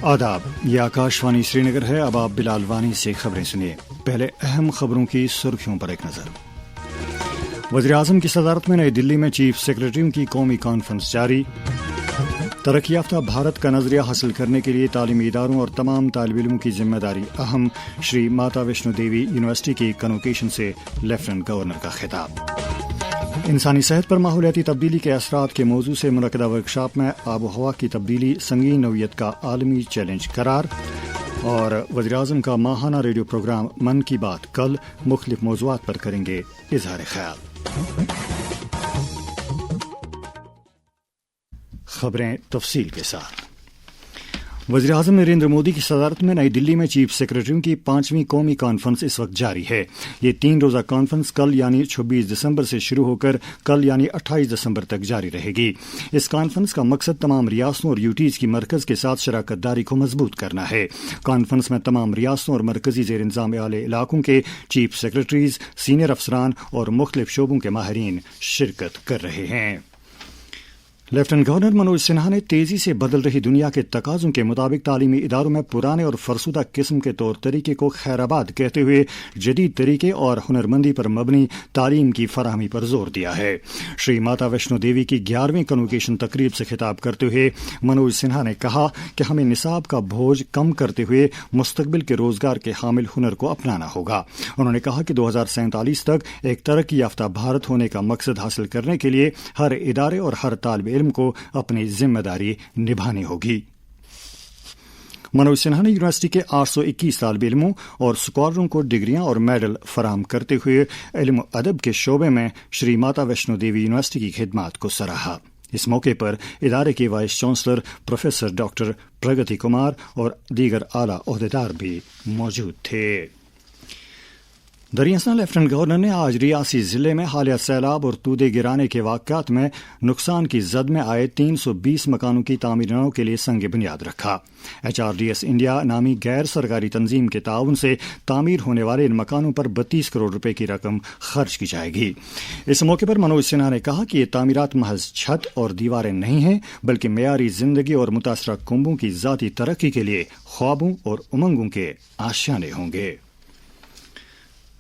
आदाब, ये आकाशवाणी श्रीनगर है। अब आप बिलाल वानी से खबरें सुनिए। पहले अहम खबरों की सुर्खियों पर एक नजर। वज़ीर-ए-आज़म की सदारत में नई दिल्ली में चीफ सेक्रेटरियों की कौमी कॉन्फ्रेंस जारी। तरक्की याफ्ता भारत का नजरिया हासिल करने के लिए तालीमी इदारों और तमाम तालिब इल्मों की जिम्मेदारी अहम। श्री माता वैष्णो देवी यूनिवर्सिटी की कन्वोकेशन से लेफ्टिनेंट गवर्नर का खिताब। इंसानी सेहत पर माहौलियाती तब्दीली के असरात के मौजू से मुनक़दा वर्कशॉप में आबो हवा की तब्दीली संगीन नौइयत का आलमी चैलेंज करार। और वज़ीर-ए-आज़म का माहाना रेडियो प्रोग्राम मन की बात कल मुख्तलिफ मौज़ूआत पर करेंगे इज़हार ख्याल। खबरें तफसील के साथ। वज़ीर-ए-आज़म नरेंद्र मोदी की सदारत में नई दिल्ली में चीफ सेक्रेटरियों की 5वीं कौमी कॉन्फ्रेंस इस वक्त जारी है। ये 3 रोज़ा कॉन्फ्रेंस कल यानी 26 दिसंबर से शुरू होकर कल यानी 28 दिसंबर तक जारी रहेगी। इस कॉन्फ्रेंस का मकसद तमाम रियासतों और यूटीज़ की मरकज़ के साथ शराकत दारी को मजबूत करना है। कॉन्फ्रेंस में तमाम रियासतों और मरकजी ज़ेर इंतज़ाम वाले इलाकों के चीफ सेक्रेटरीज, सीनियर अफसरान और मुख्तलिफ शोबों के माहिरीन शिरकत कर रहे हैं। लेफ्टिनेंट गवर्नर मनोज सिन्हा ने तेजी से बदल रही दुनिया के तकाज़ों के मुताबिक तालीमी इदारों में पुराने और फरसुदा किस्म के तौर तरीके को खैराबाद कहते हुए जदीद तरीके और हुनरमंदी पर मबनी तालीम की फराहमी पर जोर दिया है। श्री माता वैष्णो देवी की 11वीं कन्वोकेशन तकरीब से खिताब करते हुए मनोज सिन्हा ने कहा कि हमें निसाब का बोझ कम करते हुए मुस्तकबिल के रोजगार के हामिल हुनर को अपनाना होगा। उन्होंने कहा कि 2047 तक एक तरक्की याफ्ता भारत होने का मकसद हासिल करने के लिए हर इदारे और हर तालिब इल्म को अपनी जिम्मेदारी निभानी होगी। मनोज सिन्हा ने यूनिवर्सिटी के 821 तालिब इल्मों और स्कॉलरों को डिग्रियां और मेडल फराहम करते हुए इल्म अदब के शोबे में श्री माता वैष्णो देवी यूनिवर्सिटी की खिदमात को सराहा। इस मौके पर इदारे के वाइस चांसलर प्रोफेसर डॉक्टर प्रगति कुमार और दीगर आला ओहदेदार भी मौजूद थे। दरियासना लेफ्टिनेंट गवर्नर ने आज रियासी जिले में हालिया सैलाब और तूदे गिराने के वाक़यात में नुकसान की जद में आए 320 मकानों की तामीरानों के लिए संग बुनियाद रखा। HRDS इंडिया नामी गैर सरकारी तंजीम के ताउन से तामीर होने वाले इन मकानों पर 32 करोड़ रुपए की रकम खर्च की जाएगी। इस मौके पर मनोज सिन्हा ने कहा कि ये तामीरात महज छत और दीवारें नहीं हैं, बल्कि मेयारी जिंदगी और मुतासरा कुंबों की ज़ाती तरक्की के लिए ख्वाबों और उमंगों के आशियाने होंगे।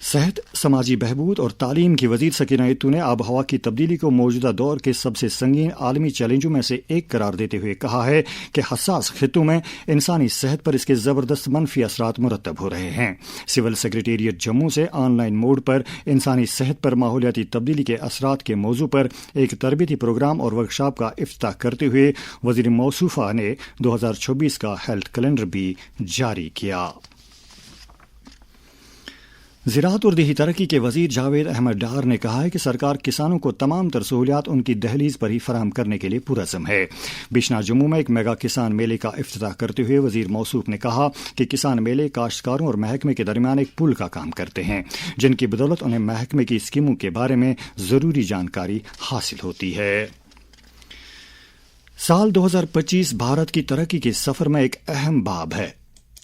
सेहत, समाजी बहबूद और तालीम की वजीर सकीना इत्तू ने आब हवा की तब्दीली को मौजूदा दौर के सबसे संगीन आलमी चैलेंजों में से एक करार देते हुए कहा है कि हसास खित्तों में इंसानी सेहत पर इसके जबरदस्त मनफी असरात मुरतब हो रहे हैं। सिविल सेक्रेटेरिएट जम्मू से ऑनलाइन मोड पर इंसानी सेहत पर माहौलियाती तब्दीली के असरात के मौजू पर एक तरबियती प्रोग्राम और वर्कशॉप का इफ्तिताह करते हुए वजीर मौसूफा ने 2026 का हेल्थ कैलेंडर भी जारी किया। ज़राअत और देही तरक्की के वजीर जावेद अहमद डार ने कहा है कि सरकार किसानों को तमाम तर सहूलियात उनकी दहलीज पर ही फराहम करने के लिए पुरज़म है। बिशना जम्मू में एक मेगा किसान मेले का इफ्तिताह करते हुए वजीर मौसूफ ने कहा कि किसान मेले काश्तकारों और महकमे के दरमियान एक पुल का काम करते हैं, जिनकी बदौलत उन्हें महकमे की स्कीमों के बारे में ज़रूरी जानकारी हासिल होती है। साल 2025 भारत की तरक्की के सफ़र में एक अहम बाब है।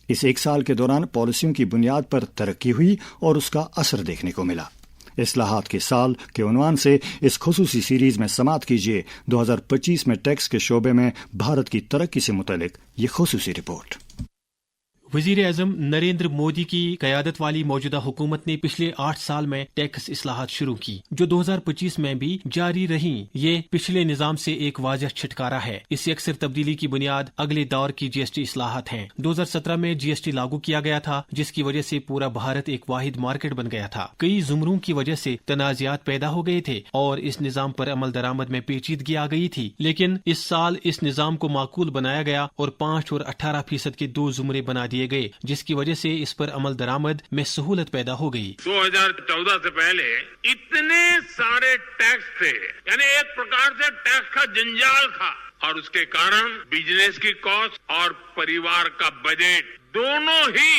इस एक साल के दौरान पॉलिसियों की बुनियाद पर तरक्की हुई और उसका असर देखने को मिला। इस्लाहात के साल के उन्वान से इस खुसूसी सीरीज में समाअत कीजिए 2025 में टैक्स के शोबे में भारत की तरक्की से मुतल्लिक ये खुसूसी रिपोर्ट। वज़ीर-ए-आज़म नरेंद्र मोदी की क़यादत वाली मौजूदा हुकूमत ने पिछले 8 साल में टैक्स इस्लाहात शुरू की, जो 2025 में भी जारी रहीं। ये पिछले निज़ाम से एक वाज़ह छिटकारा है। इससे अक्सर तब्दीली की बुनियाद अगले दौर की GST इस्लाहात हैं। 2017 में GST लागू किया गया था, जिसकी वजह से पूरा भारत एक वाहिद मार्केट बन गया था। कई ज़ुमरों की वजह से तनाज़ात पैदा हो गए थे और इस निज़ाम पर अमल दरामद में पेचीदगी आ गई थी। लेकिन इस साल इस निज़ाम को माकूल बनाया गया और 5 और 18% के 2 ज़ुमरे बना दिए गए, जिसकी वजह से इस पर अमल दरामद में सहूलत पैदा हो गई। 2014 से पहले इतने सारे टैक्स थे, यानी एक प्रकार से टैक्स का जंजाल था और उसके कारण बिजनेस की कॉस्ट और परिवार का बजट दोनों ही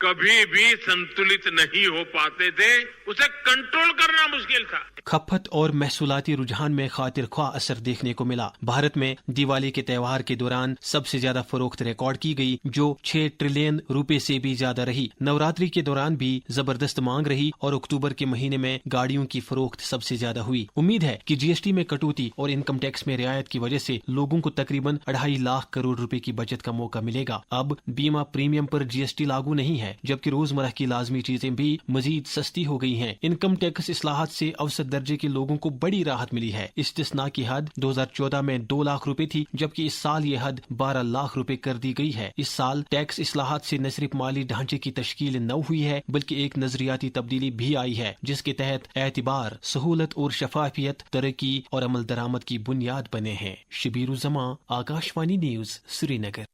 कभी भी संतुलित नहीं हो पाते थे, उसे कंट्रोल करना मुश्किल था। खपत और महसूलाती रुझान में खातिर ख्वाह असर देखने को मिला। भारत में दिवाली के त्योहार के दौरान सबसे ज्यादा फरोख्त रिकॉर्ड की गई, जो 6 ट्रिलियन रुपए से भी ज्यादा रही। नवरात्रि के दौरान भी जबरदस्त मांग रही और अक्टूबर के महीने में गाड़ियों की फरोख्त सबसे ज्यादा हुई। उम्मीद है कि जीएसटी में कटौती और इनकम टैक्स में रियायत की वजह से लोगों को तकरीबन 2.5 लाख करोड़ रुपए की बचत का मौका मिलेगा। अब बीमा प्रीमियम पर जीएसटी लागू नहीं है, जबकि रोजमर्रा की लाजमी चीजें भी मजीद सस्ती हो गई हैं। इनकम टैक्स इस्लाहात से औसत दर्जे के लोगों को बड़ी राहत मिली है। इस्तिस्ना की हद 2014 में 2 लाख रुपए थी, जबकि इस साल ये हद 12 लाख रुपए कर दी गई है। इस साल टैक्स इस्लाहात से न सिर्फ माली ढांचे की तश्कील न हुई है, बल्कि एक नजरियाती तब्दीली भी आई है, जिसके तहत एतबार, सहूलत और शफाफियत तरक्की और अमल दरामद की बुनियाद बने हैं। Shabiruzzaman, Akashvani news, Srinagar.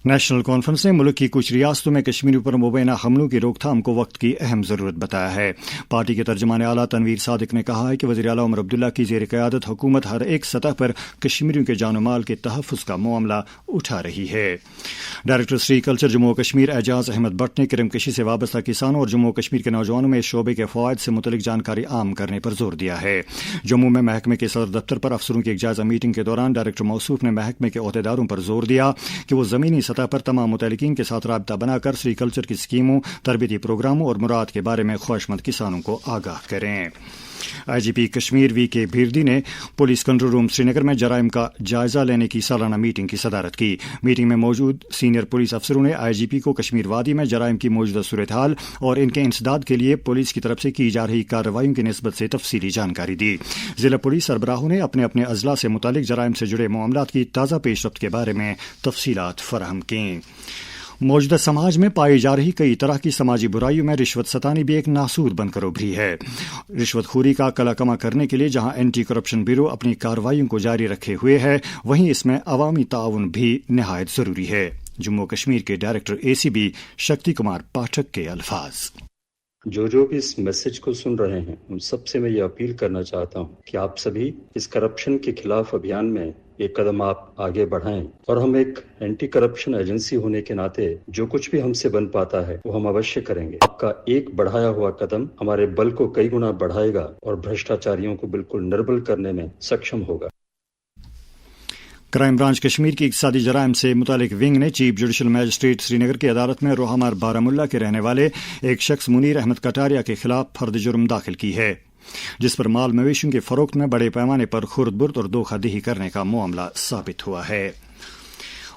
National Conference ने मुल्क की कुछ रियासतों में कश्मीर पर मुबैना हमलों की रोकथाम को वक्त की अहम जरूरत बताया है। पार्टी के तर्जमान आला तनवीर सादिक ने कहा है कि वज़ीर आला उमर अब्दुल्ला की ज़ेर क़यादत हुकूमत हर एक सतह पर कश्मीरियों के जान माल के तहफ़्फ़ुज़ का मामला उठा रही है। डायरेक्टर सेरीकल्चर जम्मू और कश्मीर एजाज अहमद भट्ट ने किरमकशी से वाबस्ता किसानों और जम्मू और कश्मीर के नौजवानों में इस शोबे के फ़वाइद से मुतल्लिक जानकारी आम करने पर जोर दिया है। जम्मू में महकमे के सदर दफ्तर पर अफसरों की एक जायजा मीटिंग के दौरान डायरेक्टर मौसूफ ने महकमे के ओहदेदारों पर जोर दिया कि वो ज़मीनी सतह पर तमाम मुतल्लिकीन के साथ राबता बनाकर सेरीकल्चर की स्कीमों, तरबियती प्रोग्रामों और मुराद के बारे में ख्वाहिशमंद किसानों को आगाह करें। आईजीपी कश्मीर वीके भीरदी ने पुलिस कंट्रोल रूम श्रीनगर में जराइम का जायजा लेने की सालाना मीटिंग की सदारत की। मीटिंग में मौजूद सीनियर पुलिस अफसरों ने आईजीपी को कश्मीर वादी में जराइम की मौजूदा सूरत हाल और इनके इंसदाद के लिए पुलिस की तरफ से की जा रही कार्रवाइयों की निस्बत से तफसीली जानकारी दी। जिला पुलिस सरबराहों ने अपने अपने अजला से मुतालिक जराइम से जुड़े मामलात की ताज़ा पेशरफ्त के बारे में तफसीलात फराहम की। मौजूदा समाज में पाई जा रही कई तरह की समाजी बुराइयों में रिश्वत सतानी भी एक नासूर बनकर उभरी है। रिश्वतखोरी का कलाकमा करने के लिए जहां एंटी करप्शन ब्यूरो अपनी कार्रवाइयों को जारी रखे हुए है, वहीं इसमें अवामी ताउन भी निहायत जरूरी है। जम्मू कश्मीर के डायरेक्टर एसीबी शक्ति कुमार पाठक के अल्फाज। जो भी इस मैसेज को सुन रहे हैं, उन सबसे मैं ये अपील करना चाहता हूँ कि आप सभी इस करप्शन के खिलाफ अभियान में एक कदम आप आगे बढ़ाएं और हम एक एंटी करप्शन एजेंसी होने के नाते जो कुछ भी हमसे बन पाता है वो हम अवश्य करेंगे। आपका एक बढ़ाया हुआ कदम हमारे बल को कई गुना बढ़ाएगा और भ्रष्टाचारियों को बिल्कुल निर्बल करने में सक्षम होगा। क्राइम ब्रांच कश्मीर की इक़्तिसादी जराइम से मुतालिक विंग ने चीफ जुडिशल मजिस्ट्रेट श्रीनगर की अदालत में रोहमार बारामुल्ला के रहने वाले एक शख्स मुनीर अहमद कटारिया के खिलाफ फर्द जुर्म दाखिल की है, जिस पर माल मवेशियों के फरोख्त में बड़े पैमाने पर खुर्द बुर्द और धोखाधड़ी करने का मामला साबित हुआ है।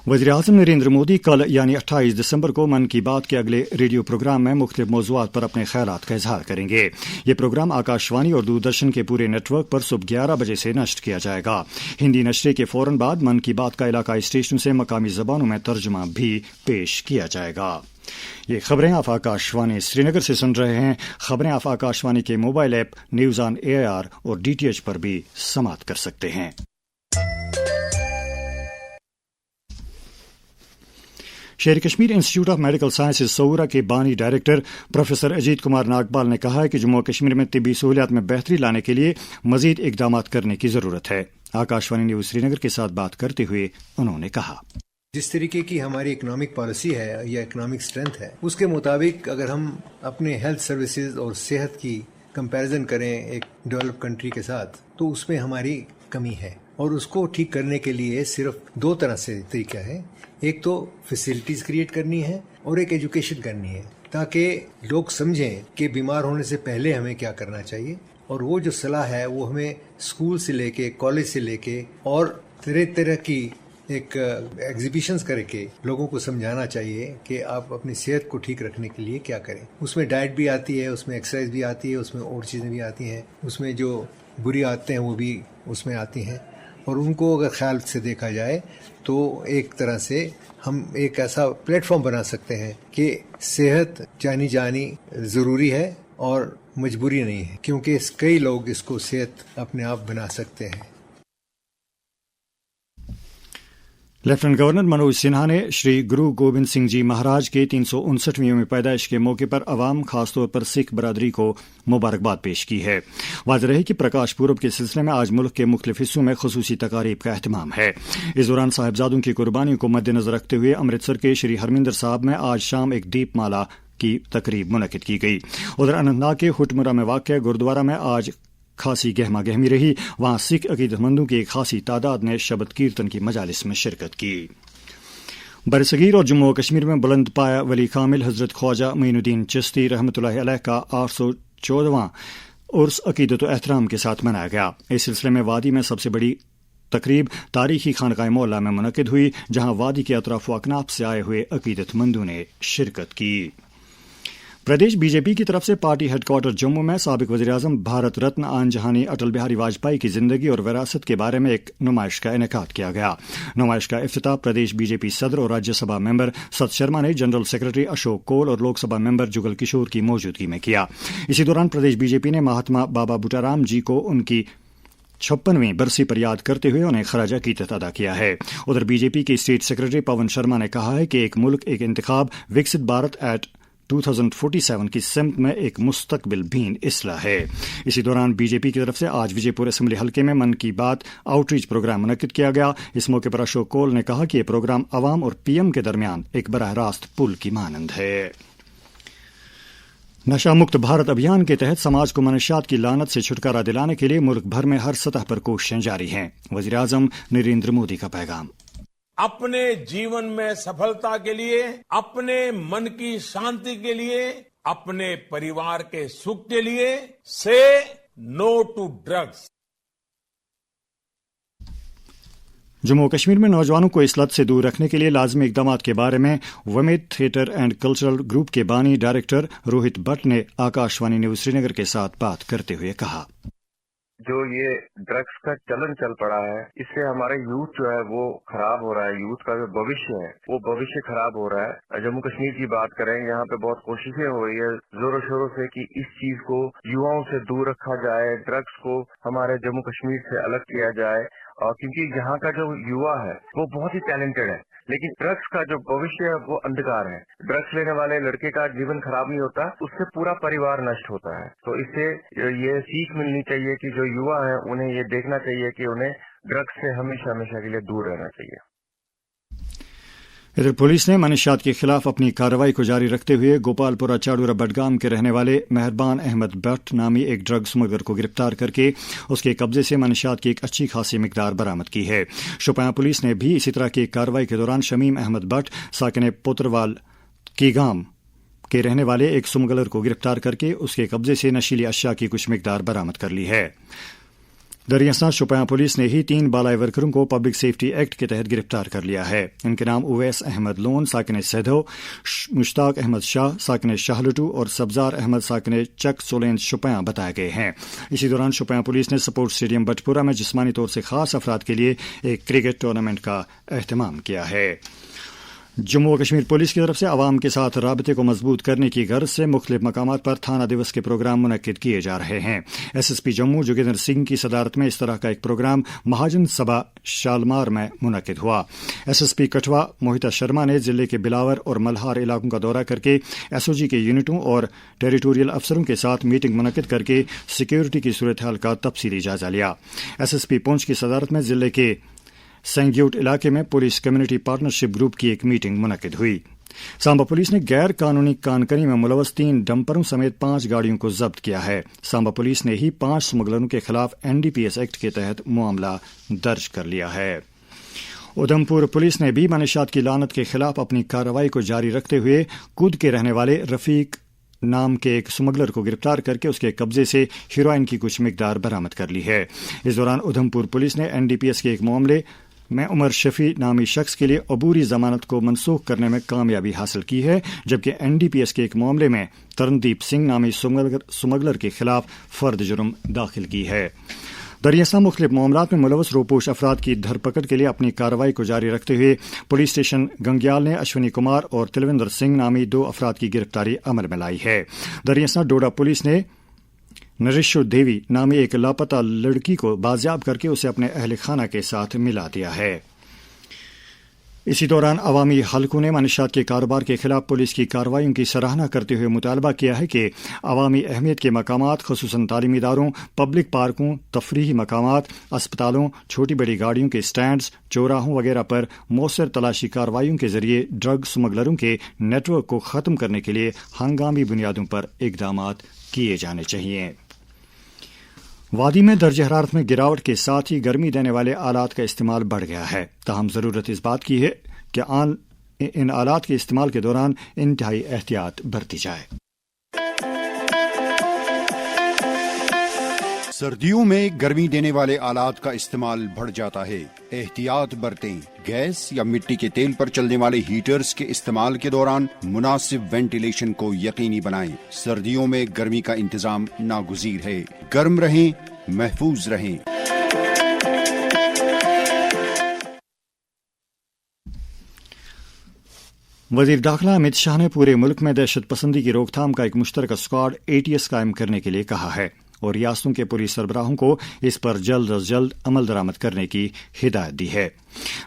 वज़ीर आज़म नरेंद्र मोदी कल यानी 28 दिसंबर को मन की बात के अगले रेडियो प्रोग्राम में मुख्तलिफ मौज़ूआत पर अपने ख्यालात का इजहार करेंगे। ये प्रोग्राम आकाशवाणी और दूरदर्शन के पूरे नेटवर्क पर सुबह 11 बजे से नश्र किया जाएगा। हिंदी नशरे के फौरन बाद मन की बात का इलाकाई स्टेशनों से मकामी ज़बानों में तर्जुमा भी पेश किया जाएगा। ये खबरें आप आकाशवाणी श्रीनगर से सुन रहे हैं। खबरें आप आकाशवाणी के mobile app news on AIR और DTH पर भी समात कर सकते हैं। Sher Kashmir Institute of Medical Sciences Soura के बानी डायरेक्टर प्रोफेसर अजीत कुमार नागपाल ने कहा है कि जम्मू कश्मीर में तिब्बी सहूलियात में बेहतरी लाने के लिए मजीद इकदाम करने की जरूरत है। आकाशवाणी न्यूज श्रीनगर के साथ बात करते हुए उन्होंने कहा, जिस तरीके की हमारी इकोनॉमिक पॉलिसी है या इकोनॉमिक स्ट्रेंथ है, उसके मुताबिक अगर हम अपने हेल्थ सर्विसेज और सेहत की कंपैरिजन करें एक डेवलप कंट्री के साथ, तो उसमें हमारी कमी है और उसको ठीक करने के लिए सिर्फ 2 तरह से तरीका है। एक तो फैसिलिटीज क्रिएट करनी है और एक एजुकेशन करनी है, ताकि लोग समझें कि बीमार होने से पहले हमें क्या करना चाहिए। और वो जो सलाह है वो हमें स्कूल से लेके कॉलेज से लेके और तरह तरह की एक एग्जीबिशंस करके लोगों को समझाना चाहिए कि आप अपनी सेहत को ठीक रखने के लिए क्या करें। उसमें डाइट भी आती है, उसमें एक्सरसाइज भी आती है, उसमें और चीज़ें भी आती हैं, उसमें जो बुरी आदतें हैं वो भी उसमें आती हैं। और उनको अगर ख्याल से देखा जाए तो एक तरह से हम एक ऐसा प्लेटफॉर्म बना सकते हैं कि सेहत जानी ज़रूरी है और मजबूरी नहीं है, क्योंकि कई लोग इसको सेहत अपने आप बना सकते हैं। लेफ्टिनेंट गवर्नर मनोज सिन्हा ने श्री गुरु गोबिंद सिंह जी महाराज के 359वीं यौम पैदाइश के मौके पर अवाम खासतौर पर सिख बरादरी को मुबारकबाद पेश की है। वाज़ेह रहे कि प्रकाश पूरब के सिलसिले में आज मुल्क के मुख्तलिफ हिस्सों में खुसूसी तकारीब का एहतमाम है। इस दौरान साहिबजादों की कुर्बानियों को मद्देनजर रखते हुए अमृतसर के श्री हरमिंदर साहब में आज शाम एक दीपमाला की तकरीब मुनक्किद की गई। उधर अनंतनाग के हुटमुरा में वाक़ गुरुद्वारा में आज खासी गहमा गहमी रही। वहां सिख अकीदतमंदों की एक खासी तादाद ने शबद कीर्तन की मजालिस में शिरकत की। बरसगीर और जम्मू कश्मीर में बुलंद पाया वली कामिल हजरत ख्वाजा मोइनुद्दीन चिश्ती रहमतुल्लाह अलैह का 814वां उर्स अकीदत व एहतराम के साथ मनाया गया। इस सिलसिले में वादी में सबसे बड़ी तकरीब तारीखी खानकाह मौला में मुनक्किद हुई, जहां वादी के अतराफ व अकनाफ से आए हुए अकीदतमंदों ने शिरकत की। प्रदेश बीजेपी की तरफ से पार्टी हेडक्वार्टर जम्मू में साबिक वज़ीर-ए-आज़म भारत रत्न आन जहानी अटल बिहारी वाजपेयी की जिंदगी और विरासत के बारे में एक नुमाइश का इनेकाद किया गया। नुमाइश का इफ्तिताह प्रदेश बीजेपी सदर और राज्यसभा मेंबर सत शर्मा ने जनरल सेक्रेटरी अशोक कौल और लोकसभा मेंबर जुगल किशोर की मौजूदगी में किया। इसी दौरान प्रदेश बीजेपी ने महात्मा बाबा बूटाराम जी को उनकी 56वीं बरसी पर याद करते हुए उन्हें खराज अकीदत अदा किया है। उधर बीजेपी के स्टेट सेक्रेटरी पवन शर्मा ने कहा है कि एक मुल्क एक इंतखाब विकसित भारत एट 2047 की सिमत में एक मुस्तकबिल बीन इसला है। इसी दौरान बीजेपी की तरफ से आज विजयपुर असेंबली हलके में मन की बात आउटरीच प्रोग्राम मुनक्किद किया गया। इस मौके पर अशोक कौल ने कहा कि यह प्रोग्राम अवाम और पीएम के दरमियान एक बराह रास्त पुल की मानंद है। नशा मुक्त भारत अभियान के तहत समाज को मनशियात की लानत से छुटकारा दिलाने के लिए मुल्क भर में हर सतह पर कोशिशें जारी हैं। वज़ीर-ए-आज़म नरेंद्र मोदी का पैगाम। अपने जीवन में सफलता के लिए, अपने मन की शांति के लिए, अपने परिवार के सुख के लिए से no to drugs. Jammu Kashmir में नौजवानों को इस लत से दूर रखने के लिए लाजमी इकदाम के बारे में वमेद थिएटर एंड कल्चरल ग्रुप के बानी डायरेक्टर रोहित भट्ट ने आकाशवाणी न्यूज श्रीनगर के साथ बात करते हुए कहा, जो ये ड्रग्स का चलन चल पड़ा है, इससे हमारा यूथ जो है वो खराब हो रहा है। यूथ का जो भविष्य है वो भविष्य खराब हो रहा है। जम्मू कश्मीर की बात करें, यहाँ पे बहुत कोशिशें हो रही है जोरों शोरों से कि इस चीज को युवाओं से दूर रखा जाए, ड्रग्स को हमारे जम्मू कश्मीर से अलग किया जाए। और क्योंकि यहाँ का जो युवा है वो बहुत ही टैलेंटेड है, लेकिन ड्रग्स का जो भविष्य है वो अंधकार है। ड्रग्स लेने वाले लड़के का जीवन खराब नहीं होता, उससे पूरा परिवार नष्ट होता है। तो इससे ये सीख मिलनी चाहिए कि जो युवा है उन्हें ये देखना चाहिए कि उन्हें ड्रग्स से हमेशा हमेशा के लिए दूर रहना चाहिए। इधर पुलिस ने मनशियात के खिलाफ अपनी कार्रवाई को जारी रखते हुए गोपालपुरा चाड़ूरा बडगाम के रहने वाले मेहरबान अहमद भट्ट नामी एक ड्रग स्मगलर को गिरफ्तार करके उसके कब्जे से मनशियात की एक अच्छी खासी मिकदार बरामद की है। शोपियां पुलिस ने भी इसी तरह की कार्रवाई के दौरान शमीम अहमद भट्ट साकिन पुत्रवाल की गांव के रहने वाले एक स्मगलर को गिरफ्तार करके उसके कब्जे से नशीली अशिया की कुछ मिकदार बरामद कर ली है। दरियासना शोपियां पुलिस ने ही 3 बालाई वर्करों को पब्लिक सेफ्टी एक्ट के तहत गिरफ्तार कर लिया है। इनके नाम उवैस अहमद लोन साकिन सैदो, मुश्ताक अहमद शाह साकिन शाहलटू और सब्जार अहमद साकिन चक सोलेंज शोपियां बताए गए हैं। इसी दौरान शोपियां पुलिस ने स्पोर्ट्स स्टेडियम बटपुरा में जिस्मानी तौर से खास अफराद के लिए एक क्रिकेट टूर्नामेंट का एहतमाम किया है। जम्मू और कश्मीर पुलिस की तरफ से अवाम के साथ राबते को मजबूत करने की गर्ज से मुख्तलिफ मकामात पर थाना दिवस के प्रोग्राम मुनक्किद किए जा रहे हैं। SSP जम्मू जोगेंद्र सिंह की सदारत में इस तरह का एक प्रोग्राम महाजन सभा शालमार में मुनक्किद हुआ। SSP कठवा मोहिता शर्मा ने जिले के बिलावर और मल्हार इलाकों का दौरा करके SOG के यूनिटों और टेरिटोरियल अफसरों के साथ मीटिंग मुनक्किद करके सिक्योरिटी की सूरत हाल का तफसीली जायजा लिया। SSP पुंछ की सदारत में जिले के सेंग्यूट इलाके में पुलिस कम्युनिटी पार्टनरशिप ग्रुप की एक मीटिंग मुनक्किद हुई। सांबा पुलिस ने गैर कानूनी कानकनी में मुलवस 3 डंपरों समेत 5 गाड़ियों को जब्त किया है। सांबा पुलिस ने ही 5 स्मगलरों के खिलाफ NDPS एक्ट के तहत मामला दर्ज कर लिया है। उधमपुर पुलिस ने भी मनशियात की लानत के खिलाफ अपनी कार्रवाई को जारी रखते हुए कूद के रहने वाले रफीक नाम के एक स्मगलर को गिरफ्तार करके उसके कब्जे से हीरोइन की कुछ मिकदार बरामद कर ली है। इस दौरान उधमपुर पुलिस ने NDPS के एक मामले में उमर शफी नामी शख्स के लिए अबूरी जमानत को मनसूख करने में कामयाबी हासिल की है, जबकि NDPS के एक मामले में तरनदीप सिंह नामी स्मगलर के खिलाफ फर्द जुर्म दाखिल की है। दरियासना मुख्तलिफ मामलात में मुलवस रोपोश अफराद की धरपकड़ के लिए अपनी कार्रवाई को जारी रखते हुए पुलिस स्टेशन गंग्याल ने अश्विनी कुमार और तिलविंदर सिंह नामी 2 अफराद की गिरफ्तारी अमल में लाई है। दरियासना डोडा पुलिस ने नरिशो देवी नामी एक लापता लड़की को बाजियाब करके उसे अपने अहल खाना के साथ मिला दिया है। इसी दौरान अवामी हलकों ने मानशियात के कारोबार के खिलाफ पुलिस की कार्रवाइयों की सराहना करते हुए मुतालबा किया है कि अवामी अहमियत के मकामात खुसूसन तालीमी इदारों, पब्लिक पार्कों, तफरीही मकामात, अस्पतालों, छोटी बड़ी गाड़ियों के स्टैंड्स, चौराहों वगैरह पर मौसर तलाशी कार्रवाइयों के जरिए ड्रग स्मगलरों के नेटवर्क को खत्म करने के लिए हंगामी बुनियादों पर इकदामात किए जाने चाहिए। वादी में दर्ज हरारत में गिरावट के साथ ही गर्मी देने वाले आलात का इस्तेमाल बढ़ गया है। ताहम जरूरत इस बात की है कि इन आलात के इस्तेमाल के दौरान इंतहाई एहतियात बरती जाए। सर्दियों में गर्मी देने वाले आलात का इस्तेमाल बढ़ जाता है। एहतियात बरतें। गैस या मिट्टी के तेल पर चलने वाले हीटर्स के इस्तेमाल के दौरान मुनासिब वेंटिलेशन को यकीनी बनाएं। सर्दियों में गर्मी का इंतजाम नागुज़ीर है। गर्म रहें, महफूज रहें। वजीर दाखिला अमित शाह ने पूरे मुल्क में दहशत पसंदी की रोकथाम का एक मुश्तरका स्क्वाड ATS कायम करने के लिए कहा है और रियासतों के पुलिस सरबराहों को इस पर जल्द अज जल्द अमल दरामद करने की हिदायत दी है।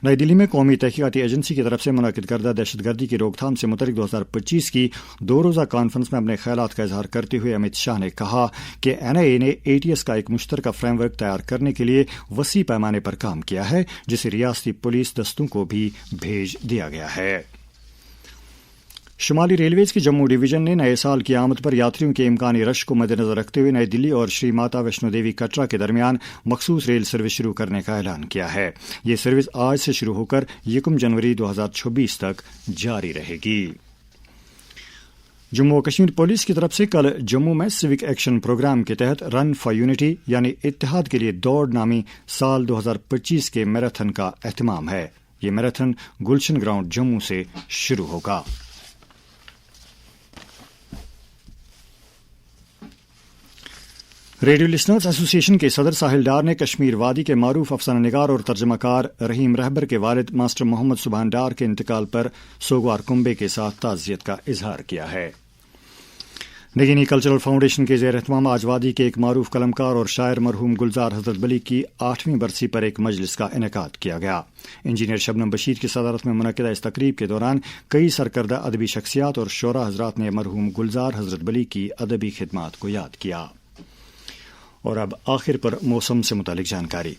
नई दिल्ली में कौमी तहकीकाती एजेंसी की तरफ से मुनक़िद करदा दहशतगर्दी की रोकथाम से मुतल्लिक़ 2025 की 2 रोज़ा कॉन्फ्रेंस में अपने ख्यालात का इजहार करते हुए अमित शाह ने कहा कि NIA ने ATS का एक मुश्तरका फ्रेमवर्क तैयार करने के लिए वसी पैमाने पर काम किया है, जिसे रियासती पुलिस दस्तों को भी भेज दिया गया है। शुमाली रेलवेज की जम्मू डिवीजन ने नए साल की आमद पर यात्रियों के इम्कानी रश को मद्देनजर रखते हुए नई दिल्ली और श्री माता वैष्णो देवी कटरा के दरमियान मखसूस रेल सर्विस शुरू करने का ऐलान किया है। ये सर्विस आज से शुरू होकर 1 जनवरी 2026 तक जारी रहेगी। जम्मू और कश्मीर पुलिस की तरफ से कल जम्मू में सिविक एक्शन प्रोग्राम के तहत रन फॉर यूनिटी यानी इत्तेहाद के लिए दौड़ नामी साल 2025 के मैराथन का एहतमाम है। ये मैराथन गुलशन ग्राउंड जम्मू से शुरू होगा। रेडियो लिसनर्स एसोसिएशन के सदर साहिल डार ने कश्मीर वादी के मारूफ अफसाना निगार और तर्जमाकार रहीम रहबर के वालिद मास्टर मोहम्मद सुबहान डार के इंतकाल पर सोगवार कुंबे के साथ ताज़ियत का इजहार किया है। नगीनी कल्चरल फाउंडेशन के ज़ेर एहतमाम आज वादी के एक मारूफ कलमकार और शायर मरहूम गुलजार हजरत बली की 8वीं बरसी पर एक मजलिस का इनेकाद किया गया। इंजीनियर शबनम बशीर की सदारत में मुनक़िदा इस तकरीब के दौरान कई सरकर्दा अदबी शख्सियात और शोरा हजरात ने मरहूम गुलजार हजरत बली की अदबी खिदमात को याद किया। और अब आखिर पर मौसम से मुतालिक जानकारी।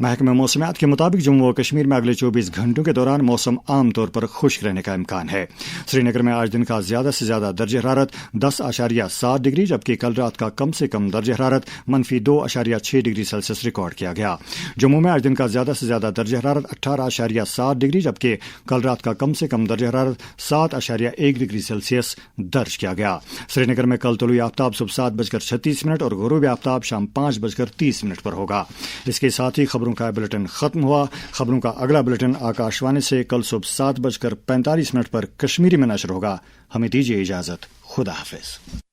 महकमा मौसमियात के मुताबिक जम्मू और कश्मीर में अगले 24 घंटों के दौरान मौसम आमतौर पर खुश्क रहने का इम्कान है। श्रीनगर में आज दिन का ज्यादा से ज्यादा दर्ज हरारत 10.7 डिग्री जबकि कल रात का कम से कम दर्ज हरारत -2.6 डिग्री सेल्सियस रिकॉर्ड किया गया। जम्मू में आज दिन का ज्यादा से ज्यादा दर्ज हरारत 18.7 डिग्री जबकि कल रात का कम से कम दर्ज हरारत 7.1 डिग्री सेल्सियस दर्ज किया गया। श्रीनगर में कल तुलुई आफ्ताब सुबह 7:36 और गुरूब आफ्ताब शाम 5:30 पर होगा। इसके साथ ही खबरों का बुलेटिन खत्म हुआ। खबरों का अगला बुलेटिन आकाशवाणी से कल सुबह 7:45 पर कश्मीरी में नशर होगा। हमें दीजिए इजाजत। खुदा हाफिज।